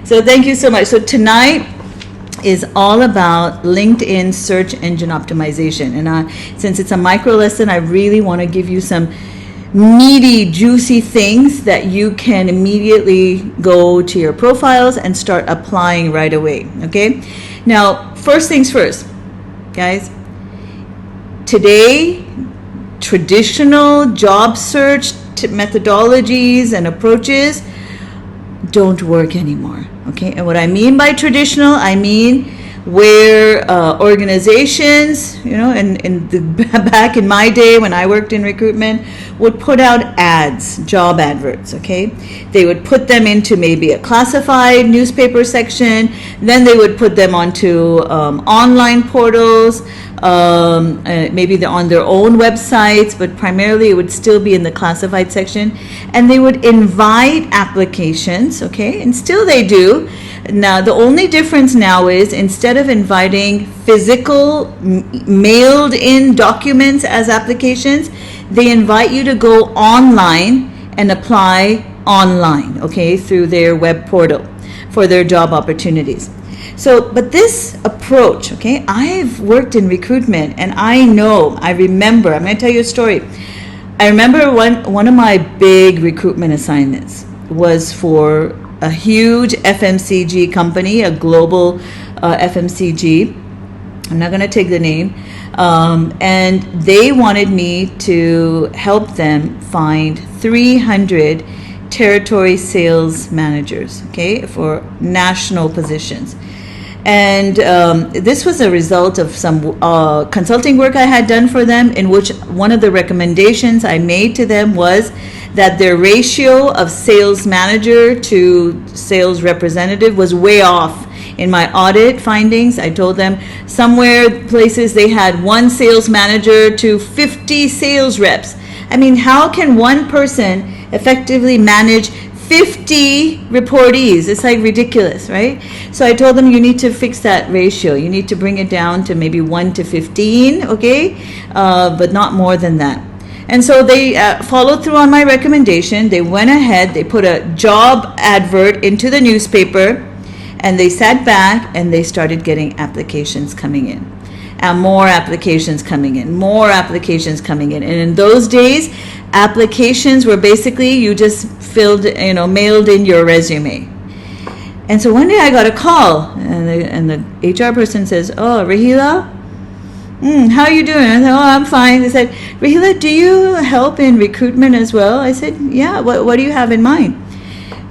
So thank you so much. So tonight is all about LinkedIn search engine optimization. And since it's a micro lesson, I really want to give you some meaty, juicy things that you can immediately go to your profiles and start applying right away. Okay? Now, first things first, guys. Today, traditional job search methodologies and approaches don't work anymore. Okay, and what I mean by traditional, I mean where organizations, back in my day when I worked in recruitment, would put out ads, job adverts. Okay, they would put them into maybe a classified newspaper section, then they would put them onto online portals. Maybe they're on their own websites, but primarily it would still be in the classified section, and they would invite applications, okay, and still they do. Now, the only difference now is instead of inviting physical mailed in documents as applications, they invite you to go online and apply online, okay, through their web portal for their job opportunities. So, but this approach, okay, I've worked in recruitment and I remember, I'm going to tell you a story. I remember one of my big recruitment assignments was for a huge FMCG company, a global FMCG. I'm not going to take the name. And they wanted me to help them find 300 territory sales managers, okay, for national positions. And this was a result of some consulting work I had done for them, in which one of the recommendations I made to them was that their ratio of sales manager to sales representative was way off. In my audit findings, I told them places they had one sales manager to 50 sales reps. I mean, how can one person effectively manage 50 reportees? It's like ridiculous, right? So I told them you need to fix that ratio. You need to bring it down to maybe 1 to 15, okay? But not more than that. And so they followed through on my recommendation. They went ahead, they put a job advert into the newspaper, and they sat back and they started getting applications coming in. And more applications coming in, more applications coming in. And in those days, applications were basically you just mailed in your resume. And so one day I got a call, and the HR person says, "Oh, Rahila, how are you doing?" I said, "Oh, I'm fine." They said, "Rahila, do you help in recruitment as well?" I said, "Yeah, what do you have in mind?"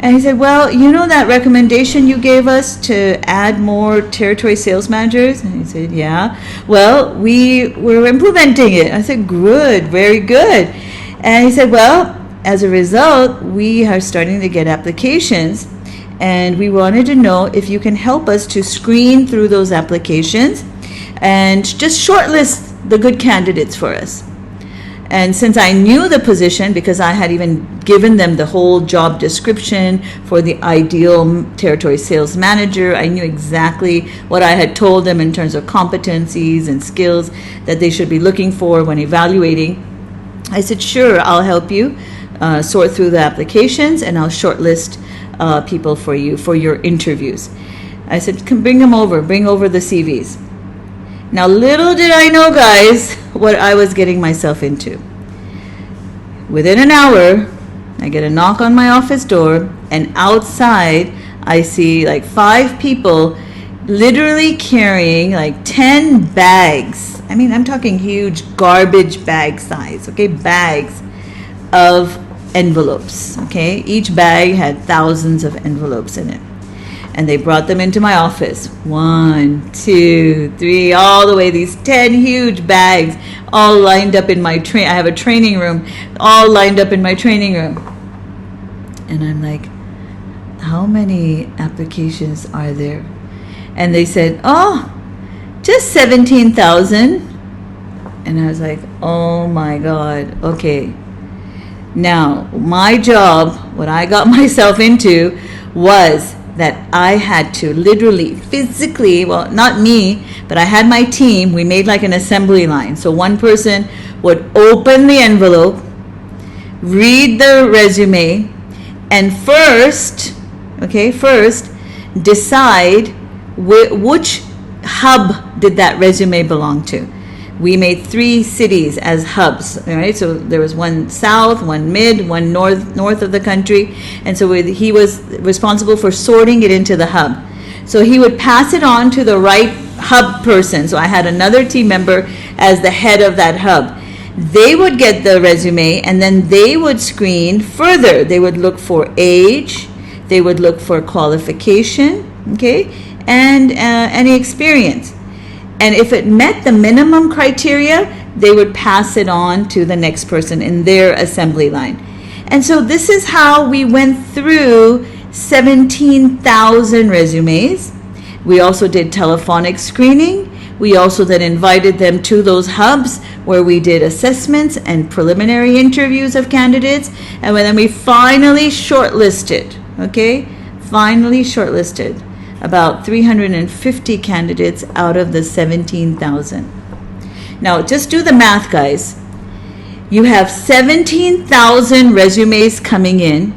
And he said, "Well, you know that recommendation you gave us to add more territory sales managers?" And he said, "Yeah. Well, we're implementing it." I said, "Good, very good." And he said, "Well, as a result, we are starting to get applications, and we wanted to know if you can help us to screen through those applications and just shortlist the good candidates for us." And since I knew the position, because I had even given them the whole job description for the ideal territory sales manager, I knew exactly what I had told them in terms of competencies and skills that they should be looking for when evaluating. I said, "Sure, I'll help you sort through the applications, and I'll shortlist people for you for your interviews." I said, bring over the CVs. Now, little did I know, guys, what I was getting myself into. Within an hour, I get a knock on my office door, and outside I see like 5 people literally carrying like 10 bags. I mean, I'm talking huge garbage bag size, okay, bags of envelopes, okay? Each bag had thousands of envelopes in it. And they brought them into my office. 1, 2, 3, all the way, these 10 huge bags all lined up in my I have a training room, all lined up in my training room. And I'm like, "How many applications are there?" And they said, "Oh, just 17,000. And I was like, "Oh my God, okay." Now, my job, what I got myself into was that I had to literally, physically, well, not me, but I had my team, we made like an assembly line. So one person would open the envelope, read the resume, and first decide which hub did that resume belong to. We made 3 cities as hubs, right? So there was one south, one mid, one north of the country, and so he was responsible for sorting it into the hub. So he would pass it on to the right hub person. So I had another team member as the head of that hub. They would get the resume, and then they would screen further. They would look for age, they would look for qualification, okay, and any experience. And if it met the minimum criteria, they would pass it on to the next person in their assembly line. And so this is how we went through 17,000 resumes. We also did telephonic screening. We also then invited them to those hubs where we did assessments and preliminary interviews of candidates. And then we finally shortlisted, okay? Finally shortlisted about 350 candidates out of the 17,000. Now, just do the math, guys. You have 17,000 resumes coming in,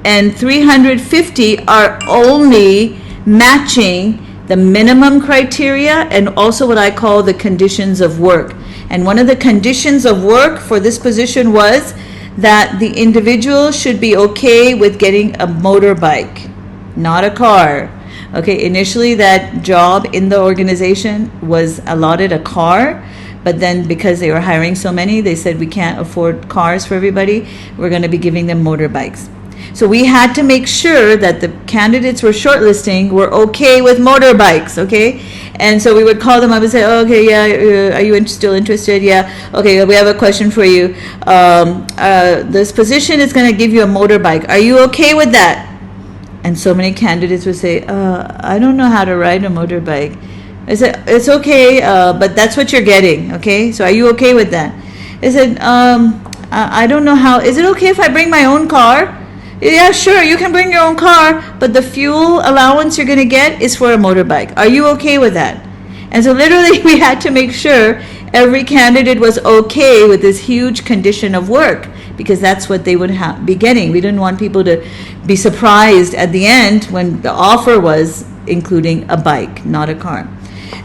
and 350 are only matching the minimum criteria and also what I call the conditions of work. And one of the conditions of work for this position was that the individual should be okay with getting a motorbike, not a car. Okay, initially that job in the organization was allotted a car, but then because they were hiring so many, they said we can't afford cars for everybody. We're going to be giving them motorbikes. So we had to make sure that the candidates we're shortlisting were okay with motorbikes, okay? And so we would call them up and say, oh, okay, yeah, are you still interested? Yeah, okay, we have a question for you. This position is going to give you a motorbike. Are you okay with that? And so many candidates would say, I don't know how to ride a motorbike. I said, it's okay, but that's what you're getting, okay? So are you okay with that? I said, I don't know how. Is it okay if I bring my own car? Yeah, sure, you can bring your own car, but the fuel allowance you're going to get is for a motorbike. Are you okay with that? And so literally we had to make sure every candidate was okay with this huge condition of work, because that's what they would be getting. We didn't want people to be surprised at the end when the offer was including a bike, not a car.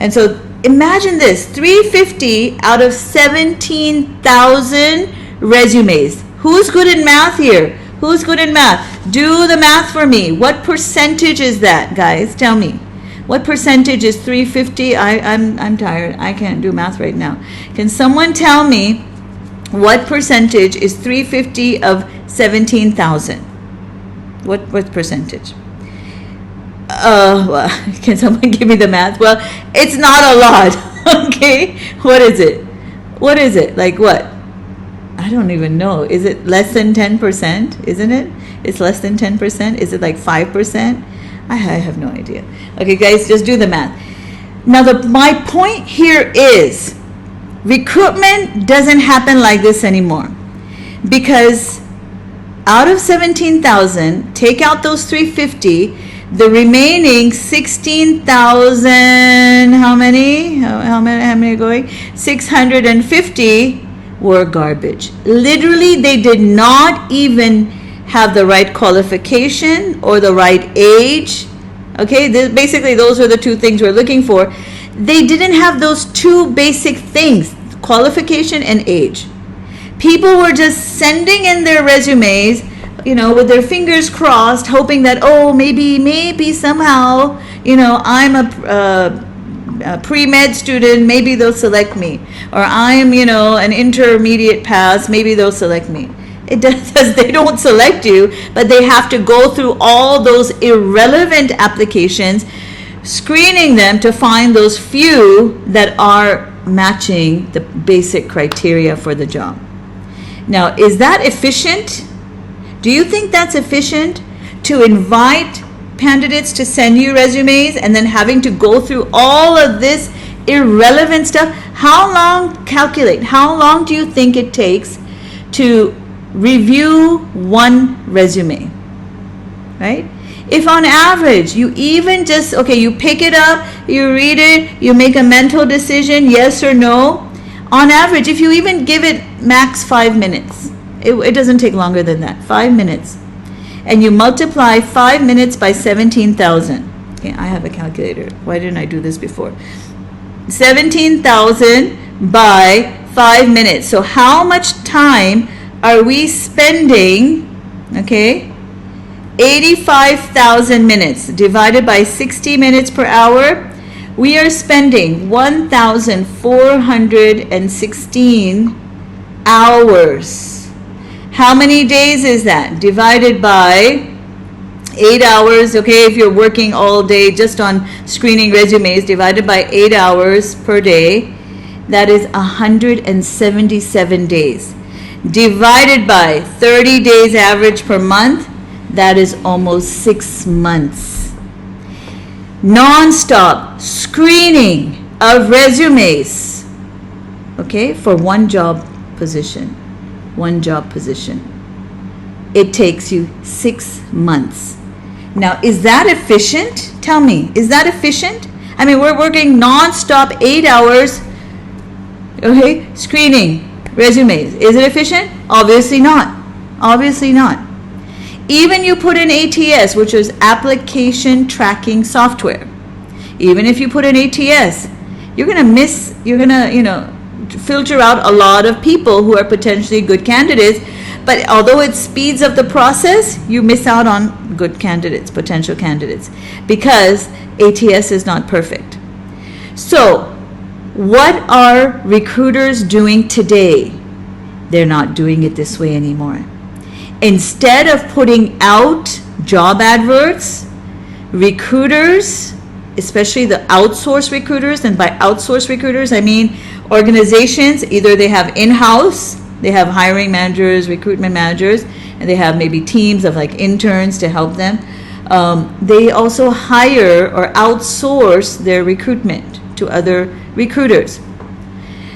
And so imagine this, 350 out of 17,000 resumes. Who's good in math here? Who's good in math? Do the math for me. What percentage is that, guys? Tell me. What percentage is 350? I'm tired. I can't do math right now. Can someone tell me what percentage is 350 of 17,000? What percentage? Well, can someone give me the math? Well, it's not a lot. Okay. What is it? What is it? Like what? I don't even know. Is it less than 10%? Isn't it? It's less than 10%? Is it like 5%? I have no idea. Okay, guys, just do the math. Now, my point here is recruitment doesn't happen like this anymore, because out of 17,000, take out those 350, the remaining 16,000, how many are going? 650 were garbage. Literally, they did not even have the right qualification or the right age. Okay, basically those are the two things we're looking for. They didn't have those two basic things, qualification and age. People were just sending in their resumes, with their fingers crossed, hoping that, oh, maybe somehow, I'm a pre-med student, maybe they'll select me. Or I'm, an intermediate pass, maybe they'll select me. It does, they don't select you, but they have to go through all those irrelevant applications, screening them to find those few that are matching the basic criteria for the job. Now, is that efficient? Do you think that's efficient, to invite candidates to send you resumes and then having to go through all of this irrelevant stuff? How long do you think it takes to review one resume, right? If on average you even just, you pick it up, you read it, you make a mental decision, yes or no, on average, if you even give it max 5 minutes, it doesn't take longer than that, 5 minutes, and you multiply 5 minutes by 17,000, Okay, I have a calculator. Why didn't I do this before? 17,000 by 5 minutes. So how much time are we spending? Okay, 85,000 minutes divided by 60 minutes per hour. We are spending 1,416 hours. How many days is that? Divided by 8 hours, okay, if you're working all day just on screening resumes, divided by 8 hours per day, that is 177 days. Divided by 30 days average per month, that is almost 6 months. Non-stop screening of resumes, okay, for one job position. It takes you 6 months. Now, is that efficient? Tell me, is that efficient? I mean, we're working non-stop 8 hours, okay, screening resumes. Is it efficient? Obviously not. Obviously not. Even you put in ATS, which is application tracking software. Even if you put in ATS, you're gonna filter out a lot of people who are potentially good candidates. But although it speeds up the process, you miss out on good candidates, potential candidates, because ATS is not perfect. So, what are recruiters doing today? They're not doing it this way anymore. Instead of putting out job adverts, recruiters, especially the outsourced recruiters, and by outsourced recruiters, I mean organizations, either they have in-house, they have hiring managers, recruitment managers, and they have maybe teams of like interns to help them. They also hire or outsource their recruitment to other recruiters.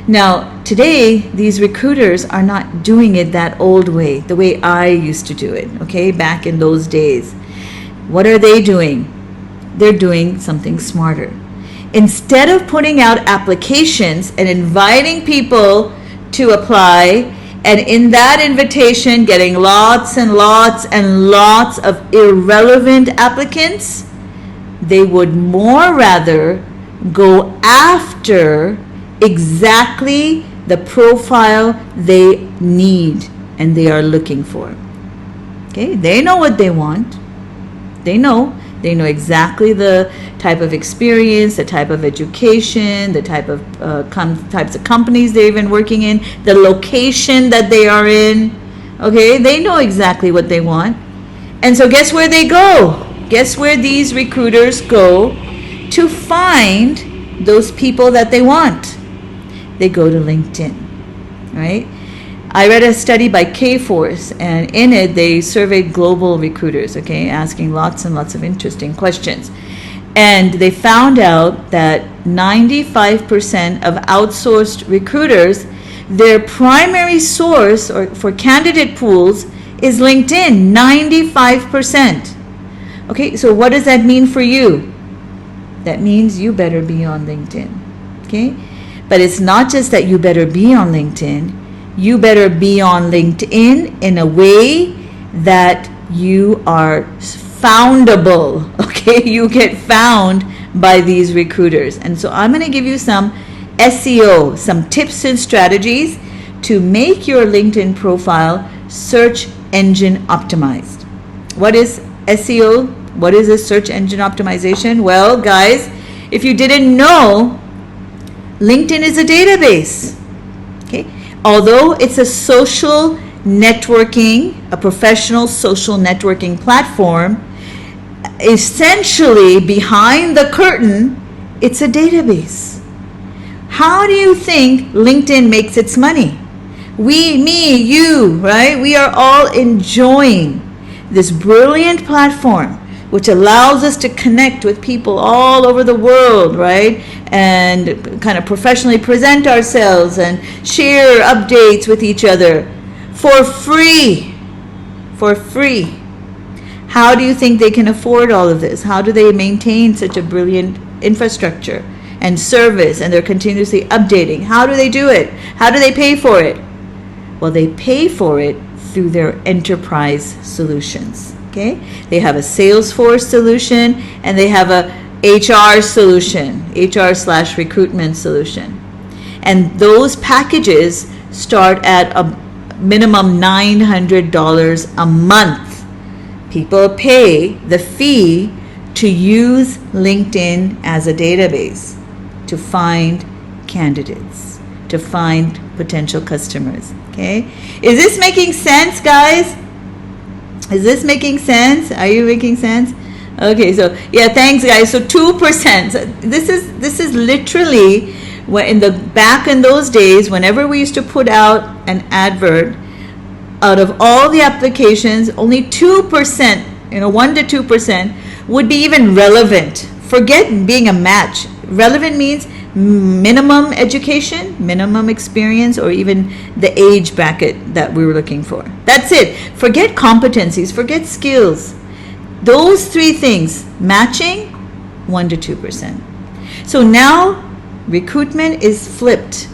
Now, today, these recruiters are not doing it that old way, the way I used to do it, okay, back in those days. What are they doing? They're doing something smarter. Instead of putting out applications and inviting people to apply, and in that invitation getting lots and lots and lots of irrelevant applicants, they would more rather go after exactly the profile they need and they are looking for. Okay, they know what they want. They know exactly the type of experience, the type of education, the type of types of companies they're even working in, the location that they are in. Okay, they know exactly what they want. And so guess where they go? Guess where these recruiters go to find those people that they want? They go to LinkedIn, right? I read a study by Kforce, and in it they surveyed global recruiters, okay, asking lots and lots of interesting questions. And they found out that 95% of outsourced recruiters, their primary source or for candidate pools is LinkedIn, 95%. Okay, so what does that mean for you? That means you better be on LinkedIn, okay? But it's not just that you better be on LinkedIn. You better be on LinkedIn in a way that you are foundable, okay? You get found by these recruiters. And so I'm going to give you some SEO, some tips and strategies to make your LinkedIn profile search engine optimized. What is SEO? What is a search engine optimization? Well, guys, if you didn't know, LinkedIn is a database, okay? Although it's a social networking, a professional social networking platform, essentially behind the curtain, it's a database. How do you think LinkedIn makes its money? We, me, you, right? We are all enjoying this brilliant platform which allows us to connect with people all over the world, right? And kind of professionally present ourselves and share updates with each other for free. For free. How do you think they can afford all of this? How do they maintain such a brilliant infrastructure and service, and they're continuously updating? How do they do it? How do they pay for it? Well, they pay for it through their enterprise solutions. Okay? They have a Salesforce solution, and they have a HR solution, HR/recruitment solution. And those packages start at a minimum $900 a month. People pay the fee to use LinkedIn as a database to find candidates, to find potential customers. Okay? Is this making sense, guys? Is this making sense? Are you making sense? Okay, so yeah, thanks, guys. So 2%. This is literally when back in those days, whenever we used to put out an advert, out of all the applications, only 2%, 1 to 2% would be even relevant. Forget being a match. Relevant means minimum education, minimum experience, or even the age bracket that we were looking for. That's it. Forget competencies, forget skills. Those three things, matching, 1 to 2%. So now recruitment is flipped.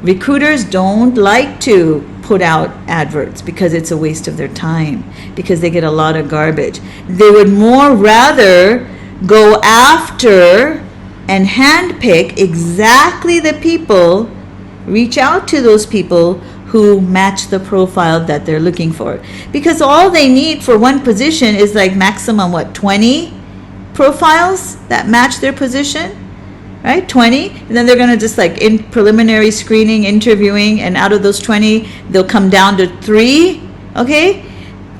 Recruiters don't like to put out adverts because it's a waste of their time, because they get a lot of garbage. They would more rather go after and handpick exactly the people, reach out to those people who match the profile that they're looking for. Because all they need for one position is like maximum, 20 profiles that match their position, right? 20, and then they're going to just like in preliminary screening, interviewing, and out of those 20, they'll come down to 3, okay?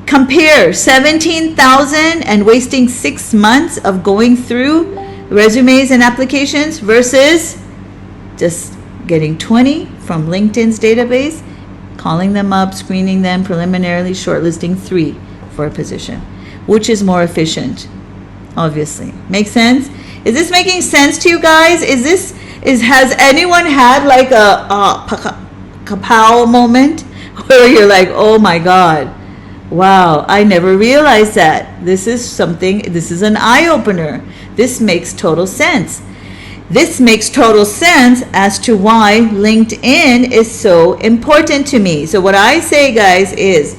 Compare 17,000 and wasting 6 months of going through resumes and applications versus just getting 20 from LinkedIn's database, calling them up, screening them, preliminarily shortlisting 3 for a position. Which is more efficient? Obviously. Make sense? Is this making sense to you guys? Has anyone had like a Kapow moment where you're like, oh my God, wow, I never realized that. This is an eye-opener. This makes total sense. This makes total sense as to why LinkedIn is so important to me. So what I say, guys, is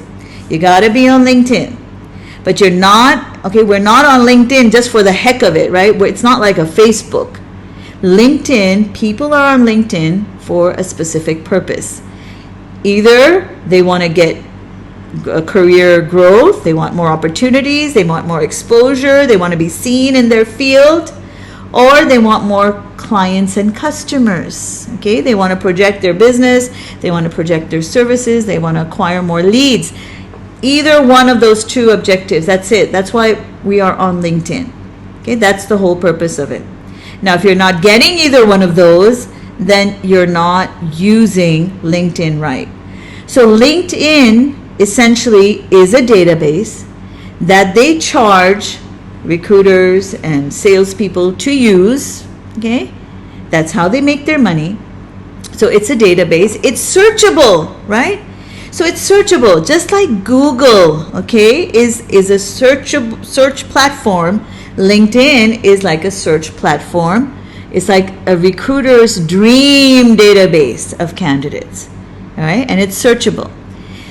you got to be on LinkedIn. But you're not, okay, we're not on LinkedIn just for the heck of it, right? It's not like a Facebook. LinkedIn, people are on LinkedIn for a specific purpose. Either they want to get a career growth, they want more opportunities, they want more exposure, they want to be seen in their field, or they want more clients and customers. Okay, they want to project their business, they want to project their services, they want to acquire more leads. Either one of those two objectives, that's it. That's why we are on LinkedIn. Okay, that's the whole purpose of it. Now, if you're not getting either one of those, then you're not using LinkedIn right. So LinkedIn essentially is a database that they charge recruiters and salespeople to use. Okay, that's how they make their money. So it's a database. It's searchable, right? So it's searchable, just like Google, okay, is a search platform. LinkedIn is like a search platform. It's like a recruiter's dream database of candidates, all right? And it's searchable.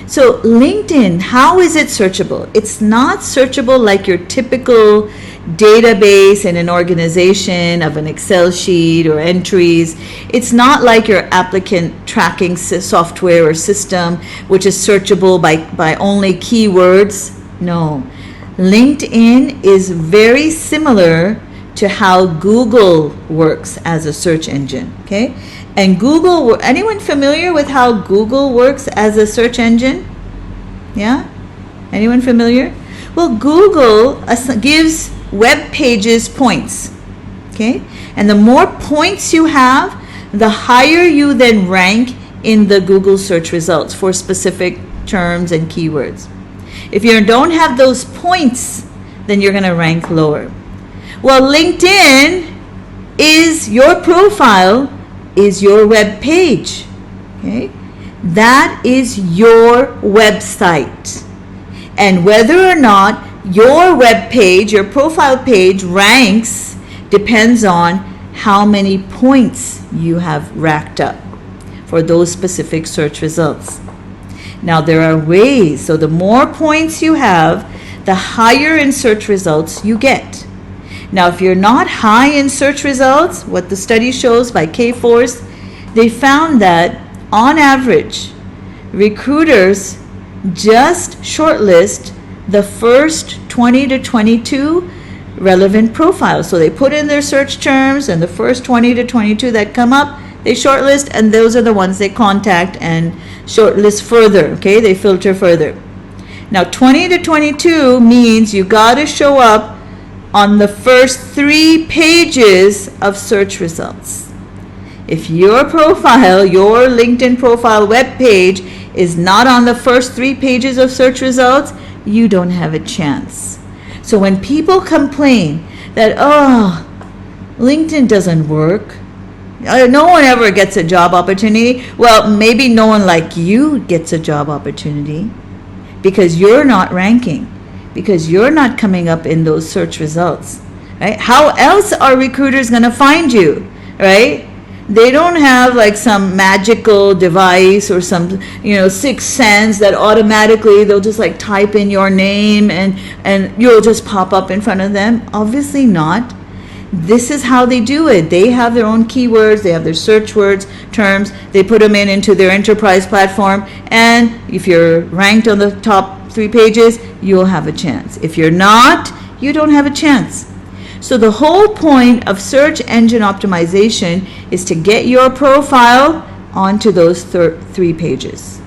So LinkedIn, how is it searchable? It's not searchable like your typical database in an organization of an Excel sheet or entries. It's not like your applicant tracking software or system, which is searchable by only keywords. No. LinkedIn is very similar to how Google works as a search engine, okay? And Google, anyone familiar with how Google works as a search engine? Yeah? Anyone familiar? Well, Google gives web pages points, okay? And the more points you have, the higher you then rank in the Google search results for specific terms and keywords. If you don't have those points, then you're going to rank lower. Well, LinkedIn is your profile, is your web page, okay? That is your website. And whether or not your web page, your profile page ranks depends on how many points you have racked up for those specific search results. Now there are ways, so the more points you have, the higher in search results you get. Now, if you're not high in search results, what the study shows by K-Force, they found that on average, recruiters just shortlist the first 20 to 22 relevant profiles. So they put in their search terms, and the first 20 to 22 that come up, they shortlist, and those are the ones they contact and shortlist further, okay? They filter further. Now, 20 to 22 means you got to show up on the first 3 pages of search results. If your profile, your LinkedIn profile web page is not on the first 3 pages of search results, you don't have a chance. So when people complain that, oh, LinkedIn doesn't work, no one ever gets a job opportunity, well, maybe no one like you gets a job opportunity because you're not ranking, because you're not coming up in those search results, right? How else are recruiters going to find you, right? They don't have like some magical device or some, sixth sense that automatically they'll just like type in your name and you'll just pop up in front of them. Obviously not. This is how they do it. They have their own keywords, they have their search words, terms, they put them into their enterprise platform, and if you're ranked on the top 3 pages, you'll have a chance. If you're not, you don't have a chance. So the whole point of search engine optimization is to get your profile onto those 3 pages.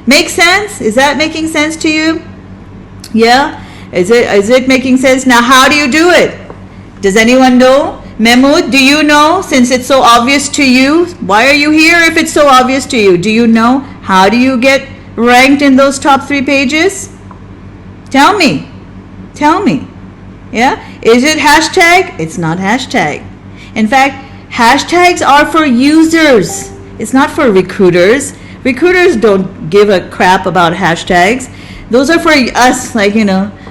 Make sense? Is that making sense to you? Yeah? Is it making sense? Now, how do you do it? Does anyone know? Mehmood, do you know? Since it's so obvious to you, why are you here if it's so obvious to you? Do you know? How do you get ranked in those top 3 pages? Tell me. Tell me. Yeah? Is it hashtag? It's not hashtag. In fact, hashtags are for users. It's not for recruiters. Recruiters don't give a crap about hashtags. Those are for us, like,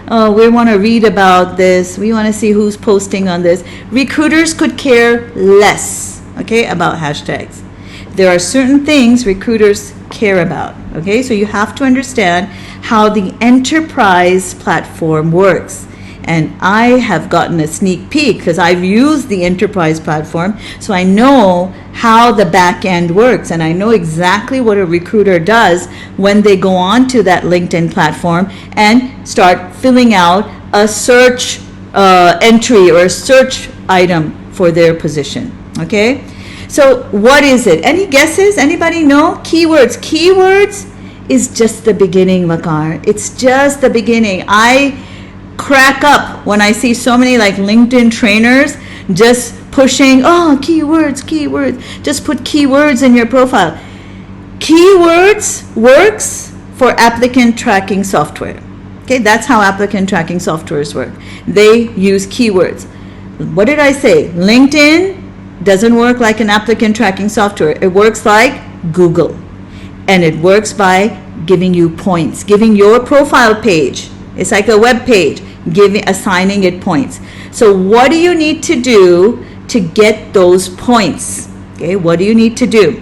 oh, we want to read about this. We want to see who's posting on this. Recruiters could care less, okay, about hashtags. There are certain things recruiters care about, okay? So you have to understand how the enterprise platform works. And I have gotten a sneak peek because I've used the enterprise platform, so I know how the back end works, and I know exactly what a recruiter does when they go on to that LinkedIn platform and start filling out a search entry or a search item for their position. Okay? So what is it? Any guesses? Anybody know? Keywords. Keywords is just the beginning, Makar. It's just the beginning. I crack up when I see so many like LinkedIn trainers just pushing, oh, keywords, just put keywords in your profile. Keywords works for applicant tracking software. Okay, that's how applicant tracking softwares work. They use keywords. What did I say? LinkedIn doesn't work like an applicant tracking software. It works like Google, and it works by giving you points, giving your profile page. It's like a web page, assigning it points. So what do you need to do to get those points? Okay, what do you need to do?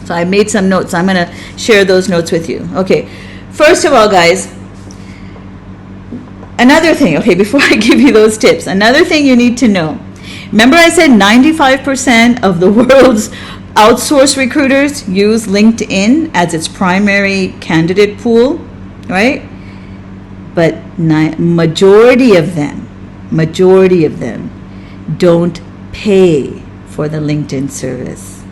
So I made some notes. I'm going to share those notes with you. Okay, first of all, guys, another thing, okay, before I give you those tips, another thing you need to know. Remember I said 95% of the world's outsourced recruiters use LinkedIn as its primary candidate pool, right? But majority of them don't pay for the LinkedIn service.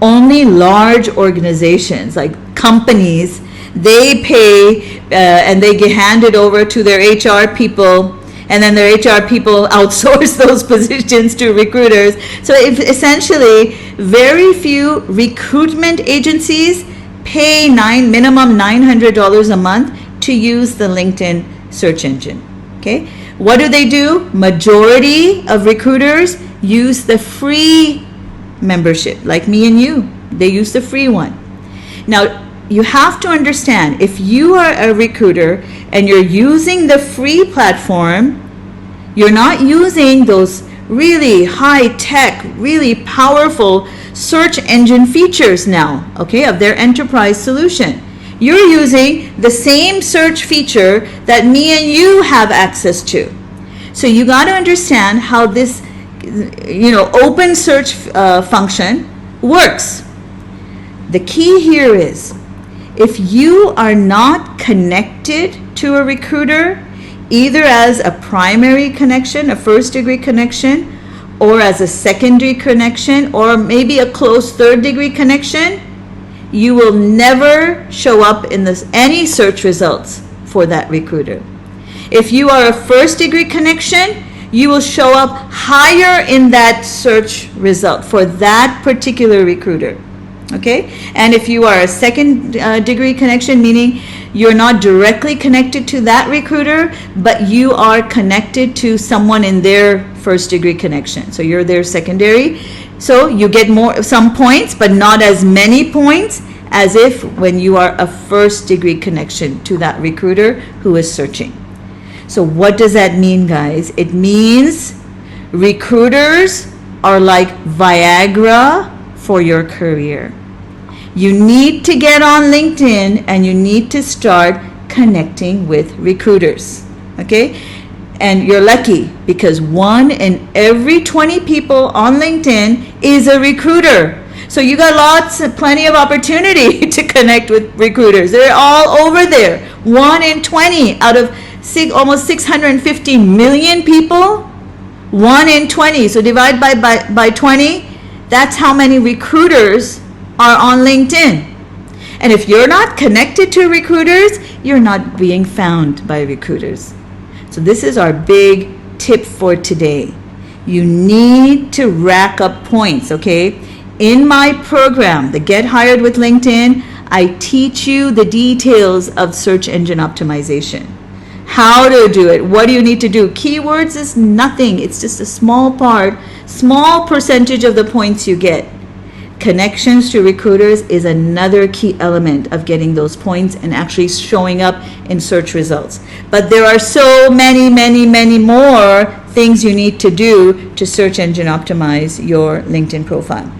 Only large organizations like companies, they pay and they get handed over to their HR people, and then their HR people outsource those positions to recruiters. So essentially, very few recruitment agencies pay minimum $900 a month to use the LinkedIn search engine. Okay, what do? Majority of recruiters use the free membership, like me and you. They use the free one. Now, you have to understand, if you are a recruiter and you're using the free platform, you're not using those really high-tech, really powerful search engine features now, okay, of their enterprise solution. You're using the same search feature that me and you have access to. So you got to understand how this, open search function works. The key here is, if you are not connected to a recruiter, either as a primary connection, a first-degree connection, or as a secondary connection, or maybe a close third-degree connection, you will never show up in any search results for that recruiter. If you are a first-degree connection, you will show up higher in that search result for that particular recruiter. Okay? And if you are a second degree connection, meaning you're not directly connected to that recruiter, but you are connected to someone in their first degree connection. So you're their secondary. So you get some points, but not as many points as if when you are a first degree connection to that recruiter who is searching. So what does that mean, guys? It means recruiters are like Viagra for your career. You need to get on LinkedIn and you need to start connecting with recruiters, okay? And you're lucky because 1 in every 20 people on LinkedIn is a recruiter. So you got plenty of opportunity to connect with recruiters. They're all over there. 1 in 20 out of almost 650 million people, 1 in 20. So divide by 20, that's how many recruiters are on LinkedIn. And if you're not connected to recruiters, you're not being found by recruiters. So this is our big tip for today. You need to rack up points, okay? In my program, the Get Hired with LinkedIn, I teach you the details of search engine optimization. How to do it, what do you need to do? Keywords is nothing, it's just a small percentage of the points you get. Connections to recruiters is another key element of getting those points and actually showing up in search results. But there are so many more things you need to do to search engine optimize your LinkedIn profile.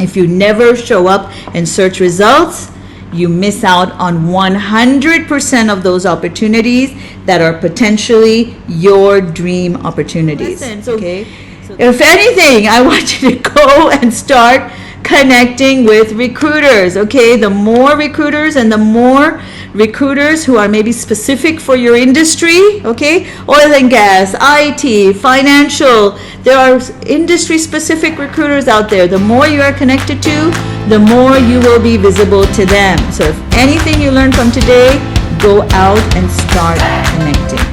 If you never show up in search results, you miss out on 100% of those opportunities that are potentially your dream opportunities. Okay? If anything, I want you to go and start connecting with recruiters, okay? The more recruiters and the more recruiters who are maybe specific for your industry, okay? Oil and gas, IT, financial, there are industry specific recruiters out there. The more you are connected to, the more you will be visible to them. So if anything you learned from today, go out and start connecting.